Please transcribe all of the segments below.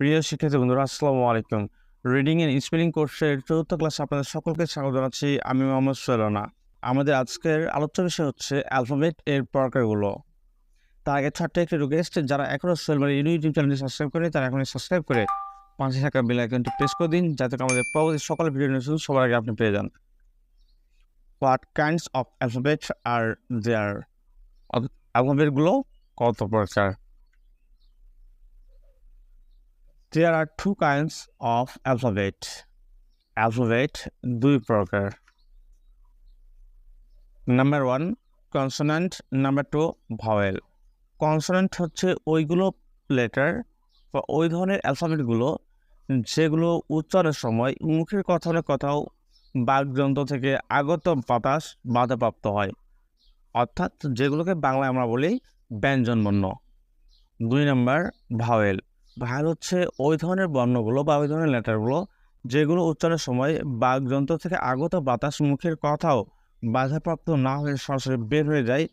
প্রিয় শিক্ষার্থী বন্ধুরা, আসসালামু আলাইকুম। রিডিং এন্ড স্পেলিং কোর্সের চতুর্থ ক্লাসে আপনাদের সকলকে স্বাগত জানাচ্ছি। আমি মোহাম্মদ সোহেলনা। আমাদের আজকের আলোচ্য বিষয় হচ্ছে অ্যালফাবেট এর প্রকারগুলো। তার আগে ছোট্ট একটি রিকোয়েস্ট, যারা এখনও সোহেল ইউটিউব চ্যানেলটি সাবস্ক্রাইব করে তারা এখনই সাবস্ক্রাইব করে পাশে থাকা বেল আইকনটি প্রেস করে দিন, যাতে আমাদের পরবর্তী সকল ভিডিও নিউজ সবার আগে আপনি পেয়ে যান। হোয়াট কাইন্ডস অফ অ্যালফাবেট আর দেয়ার? অ্যালফাবেটগুলো কত প্রকার? There are two kinds of alphabet. Alphabet দুই প্রকার। Number 1 consonant, number 2 vowel. Consonant হচ্ছে ওইগুলো লেটার বা ওই ধরনের অ্যালফাবেটগুলো যেগুলো উচ্চারণের সময় মুখের কোথাও বাকযন্ত্র থেকে আগত বাতাস বাধাপ্রাপ্ত হয়, অর্থাৎ যেগুলোকে বাংলায় আমরা বলি ব্যঞ্জনবর্ণ। 2 নাম্বার ভাওয়েল। ভাওয়েল হচ্ছে ওই ধরনের বর্ণগুলো বা ওই ধরনের লেটারগুলো যেগুলো উচ্চারণের সময় বাকযন্ত্র থেকে আগত বাতাস মুখের কথাও বাধাপ্রাপ্ত না হয়ে সরাসরি বের হয়ে যায়,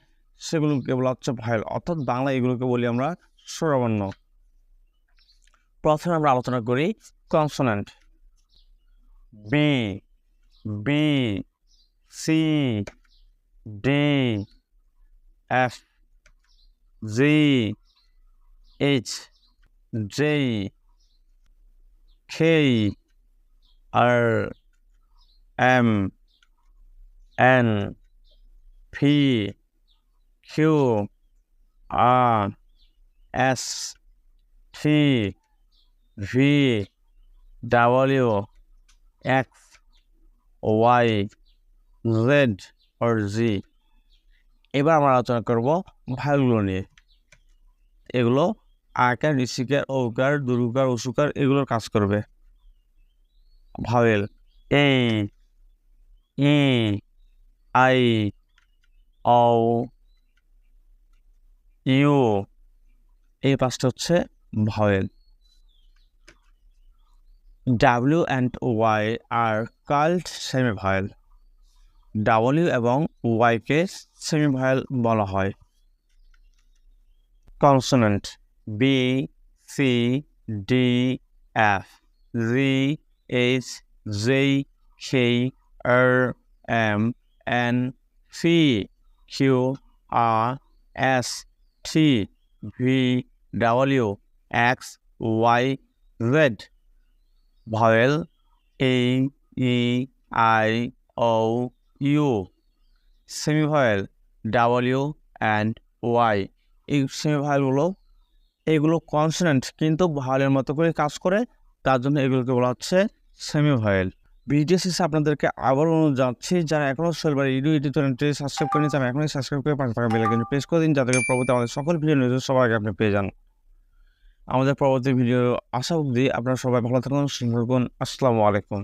সেগুলোকে বলা হচ্ছে ভাওয়েল, অর্থাৎ বাংলা এগুলোকে বলি আমরা স্বরবর্ণ। প্রথমে আমরা আলোচনা করি consonant. B, B, C, D, F, G, H, J, K, R, M, N, P, Q, R, S, T, V, W, X, Y, Z আর জি। এবার আমরা আলোচনা করব ভাওয়েলগুলো নিয়ে। এগুলো আকার, ঋষিকার, ঔকার, দীর্ঘকার, উসুকার এগুলোর কাজ করবে। Vowel A, E, I, O, U, এই পাঁচটা হচ্ছে vowel. W and Y are called semi vowel. W এবং ওয়াইকে সেমি ভাওয়েল বলা হয়। Consonant B, C, D, F, G, H, J, K, R, M, N, P, Q, R, S, T, V, W, X, Y, Z. Vowel A, E, I, O, U. Semi vowel W and Y. এই semi ভাওয়েলগুলো এগুলো consonant কিন্তু ভাওয়েলের মতো করে কাজ করে, তার জন্য এগুলোকে বলা হচ্ছে সেমি ভাওয়েল। ভিডিও শেষে আপনাদেরকে আবার অনুরোধ জানাচ্ছি, যারা এখনও সোহেল ইউটিউব চ্যানেলটি সাবস্ক্রাইব করেনি তারা এখনই সাবস্ক্রাইব করে পাশে থাকা বেল আইকনটি প্রেস করে দিন, যাতে পরবর্তী আমাদের সকল ভিডিও নিউজ সবার আগে আপনি পেয়ে যান। আমাদের পরবর্তী ভিডিও আশা অবধি আপনারা সবাই ভালো থাকুন, সুস্থ থাকুন। আসসালামু আলাইকুম।